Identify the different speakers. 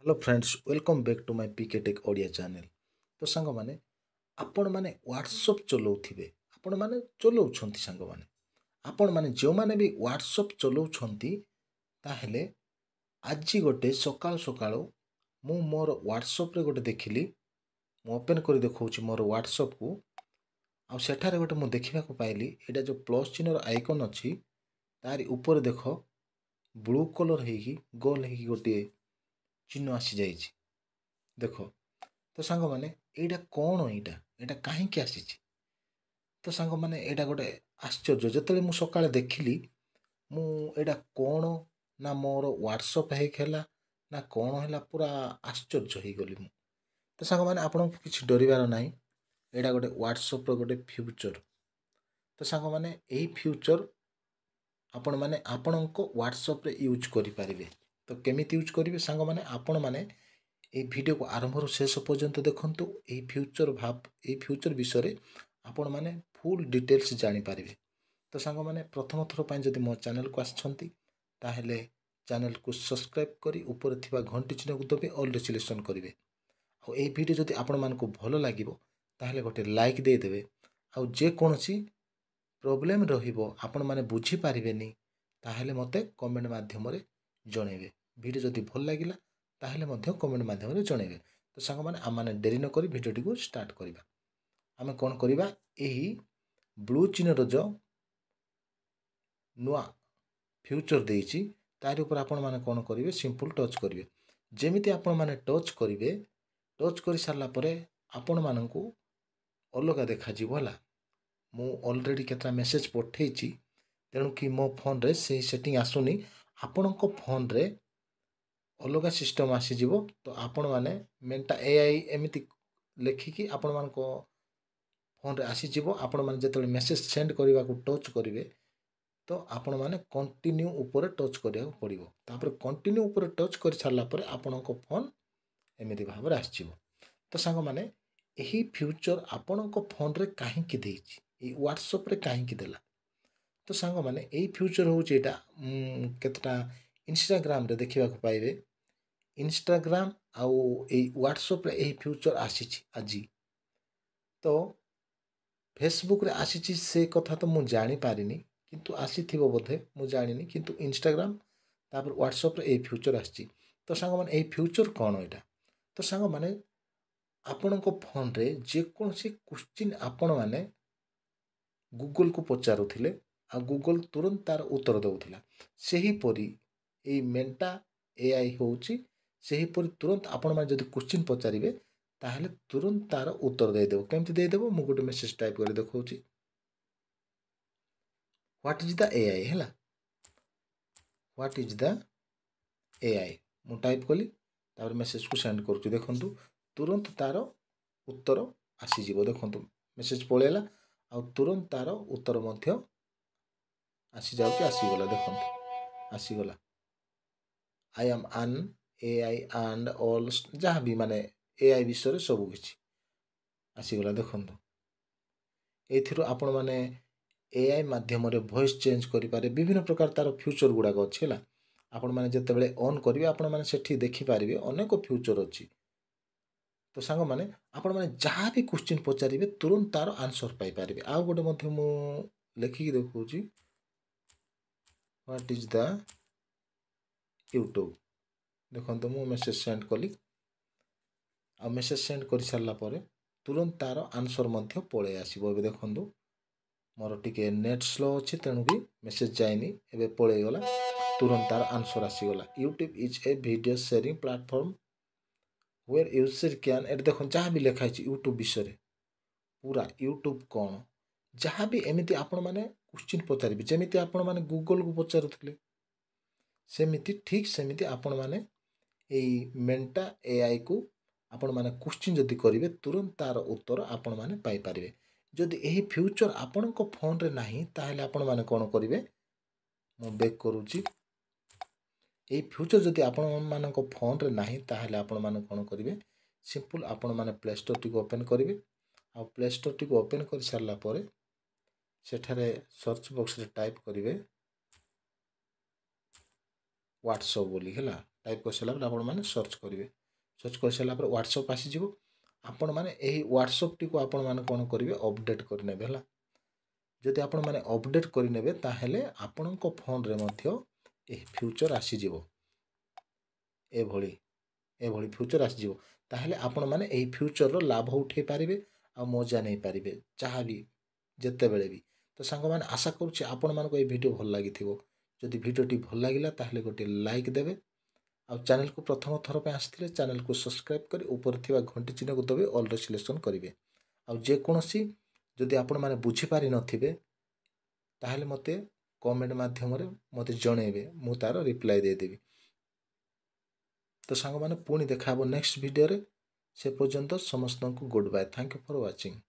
Speaker 1: Hello friends welcome back to my PK tech Odia channel. तो song माने आपण माने व्हाट्सएप चलाउथिबे आपण माने चलाउछंती सांग माने आपण माने जो माने भी व्हाट्सएप चलाउछंती ताहेले आज गोटे सकाळ सकाळ मु मोर व्हाट्सएप रे गोटे देखिली मु ओपन करी देखौछि मोर व्हाट्सएप को आ सेठारे गोटे मु देखिबा को पाइली एटा जो प्लस चिन्हर आइकन अछि तारि ऊपर देख ब्लू कलर हेकी गोल हेकी गोटे चिन्ह आसी जाइछि देख। तो सांग माने एटा कोन एटा एटा काहे के आसीछि तो सांग माने एटा गोटे आश्चर्य जतले मु सकाळे देखिली मु एटा कोन ना मोर व्हाट्सएप हे खेला ना कोन हैला पूरा आश्चर्य हे गली मु। तो सांग माने आपन किछि डरिबार नाही एटा गोटे व्हाट्सएप रो गोटे फ्यूचर। तो सांग माने एही फ्यूचर आपण माने आपणको व्हाट्सएप रे यूज करि परिबे। तो केमिति यूज करिवे सांग माने आपण माने এই ভিডিও को आरंभ शेष पर्यंत देखंतु এই फ्यूचर विषय रे आपण माने फुल डिटेल्स जानि पारिबे। तो सांग माने प्रथम थर पय जदि मो चैनल को आछंती ताहेले चैनल को सब्सक्राइब करी ऊपर थिबा घंटी चिन्ह को दबे ऑल रे सिलेक्शन करिवे। आ এই ভিডিও जदि आपण मान को भलो लागिवो ताहेले गोटे लाइक दे देबे। आ जे कोनसी प्रॉब्लम रहिबो आपण माने बुझी पारिबेनी ताहेले मते कमेंट माध्यम रे जणेबे। वीडियो जदि भल लागिला ताहेले मध्य कमेंट माध्यम रे जणेबे। तो सांग माने आ माने देरी न करी वीडियो को स्टार्ट करिबा। आमे कोन करिबा एही ब्लू चिन्ह रो जो नुआ फ्यूचर देइछि तारि ऊपर आपण माने कोन करिवे सिंपल टच करिवे। जेमिति आपण माने टच करिवे टच करि सारला परे आपण माननकु अलगा देखा जिवो हला। मु ऑलरेडी केतरा मेसेज पठेइछि तेणु कि मो फोन रे से सेटिंग आसुनी आपणको फोन रे अलगा सिस्टम आसी जिवो। तो आपण माने मेंटा एआई एमिति लेखिकी आपण मानको फोन रे आसी जिवो। आपण माने जेतले मेसेज सेंड करबा को टच करिवे तो आपण माने कंटिन्यू ऊपर टच करिया पड़िबो। तापर कंटिन्यू ऊपर टच कर छारला परे आपणको फोन एमिति भाबरे आसी जिवो। तो सांग माने एही फ्यूचर आपणको फोन रे काहे कि देइछि ए व्हाट्सएप रे काहे कि देला। तो सांग माने एही फ्यूचर होउछि एटा केतटा इंस्टाग्राम रे देखिबा को पाइबे। इंस्टाग्राम आउ ए व्हाट्सएप रे एही फ्यूचर आसीछि आजी। तो फेसबुक रे आसीछि से कथा तो मु जानि पारिनी किंतु आसीथिबो बोधे मु जानिनी किंतु इंस्टाग्राम तापर व्हाट्सएप रे एही फ्यूचर आसीछि। तो सांग माने एही फ्यूचर कोन एटा तो सांग माने आपणको फोन रे जे कोनसी क्वेश्चन आपण माने गूगल को पचारुथिले आ गूगल तुरंत तार उत्तर दउथिला सेही परी एई मेंटा एआई होउछि सेही परी तुरंत आपण माने जदि क्वेश्चन पचारिबे ताहेले तुरंत तार उत्तर दे देबो। केमति दे देबो मु गोटे मेसेज टाइप करि देखौछि व्हाट इज द एआई हैला व्हाट इज द एआई मु टाइप कली तापर मेसेज को सेंड करूछि देखंतु तुरंत तार उत्तर आसी जिवो। देखंतु मेसेज पळेला आ तुरंत तार उत्तर मध्य आसी जाउछि आसी गला देखंतु आसी गला I am an AI and all जहाँ भी माने एआई विषय सब किछि आसी गला देखंतु। एथिरो आपण माने एआई माध्यम रे वॉइस चेंज करि पारे विभिन्न प्रकार तार फ्यूचर गुडा अछि हला। आपण माने जते बेले ऑन करिवे आपण माने सेठी देखि पारिबे अनेक फ्यूचर अछि। तो सांग माने आपण माने जहाँ भी क्वेश्चन पचारिबे तुरंत तार आंसर पाई पारिबे। आ गोटे मध्य मु लेखि कि देखौछि व्हाट इज द यूट्यूब देखंतु मु मेसेज सेंड कली आ मेसेज सेंड करि सारला परे तुरंत तार आंसर मध्य पळे आसीबो। एबे देखंतु मोर टिके नेट स्लो अछि तेणु कि मेसेज जाइनी एबे पळे गला तुरंत तार आंसर आसी गला। YouTube is a video sharing platform where user can at देखो जहाँ भी लिखा है यूट्यूब विषय पूरा यूट्यूब कौन जहाँ भी एमिति आपण माने क्वेश्चन पचारिबे जेमिति आपण माने गूगल को पचारुथिले सेमिति ठीक सेमिति आपण माने एई मेंटा एआई को आपण माने क्वेश्चन जदि करिवे तुरंत तार उत्तर आपण माने पाई पारिबे। जदि एही फ्यूचर आपण को फोन रे नाही ताहेले आपण माने कोन करिवे मु बैक करूची एही फ्यूचर जदि आपण मानको फोन रे नाही ताहेले आपण माने कोन करिवे सिंपल आपण माने प्ले स्टोर टी को ओपन करिवे आ प्ले स्टोर टी को ओपन कर सारला परे सेठारे सर्च बॉक्स रे टाइप करिवे व्हाट्सएप बोली हला टाइप कर सारा आपण मैंने सर्च करेंगे सर्च कर सारा व्हाट्सअप आसीज आपण मैंने यही व्हाट्सअप टी आपण मैंने कौन करेंगे अपडेट करने है जदि आपण मैंने अपडेट करेंगे ताहले आपण फोन रे मध्य फ्यूचर आसीज एभली एभली फ्यूचर आसीज ताहले आपण मैंने यही फ्यूचर लाभ उठे पारे आ मजा नहीं पारे जहाँ भी जिते बड़े भी तो सांग मैंने आशा करुच्चे आपण मानक ये वीडियो भल लगी जदि वीडियोटी भल लगे ताहले गोटे लाइक देवे आ चैनल को प्रथम थर पे आसते चैनल को सब्सक्राइब कर ऊपर थिबा घंटी चिन्ह को दबे ऑल सिलेक्शन करेंगे आ जेकोसी जदि आपण मैंने बुझीपारि नथिबे ताहले मते कमेंट माध्यम मते जणेबे मु तार रिप्लाई देदेवी तो सांग मैंने पुणी देखा नेक्स्ट वीडियो रे से पर्यंत समस्त को good bye thank you for watching.